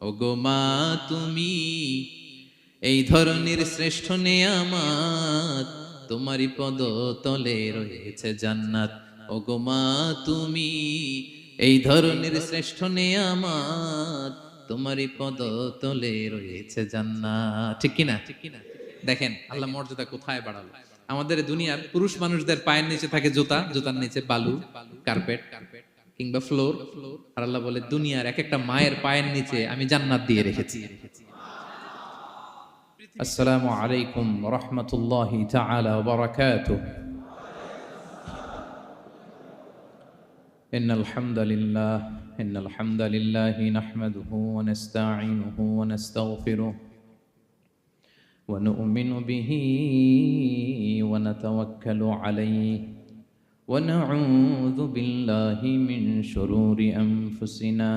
ওগো মা তুমি এই ধরনের শ্রেষ্ঠ নেয়ামত, তোমারই পদ তলে রয়েছে জান্নাত। ওগো মা তুমি এই ধরনের শ্রেষ্ঠ নেয়ামত, তোমারই পদ তলে রয়েছে জান্নাত। ঠিক কিনা? দেখেন আল্লাহ মর্যাদা কোথায় বাড়ালো। আমাদের দুনিয়ার পুরুষ মানুষদের পায়ের নিচে থাকে জুতা, জুতার নিচে বালু, কার্পেট কিংবা ফ্লোর। আর আল্লাহ বলে দুনিয়ার এক একটা মায়ের পায়ের নিচে আমি জান্নাত দিয়ে রেখেছি। আসসালামু আলাইকুম ওয়া রাহমাতুল্লাহি তাআলা ওয়া বারাকাতুহু। ইন্নাল হামদালিল্লাহ ইন্নাল হামদালিল্লাহি নাহমাদুহু ওয়া নাস্তাঈনুহু ওয়া নাস্তাগফিরুহ ওয়া নু'মিনু বিহি ওয়া নাতাওয়াক্কালু আলাইহি ওয়া নাউযু বিল্লাহি মিন শুরুরি আনফুসিনা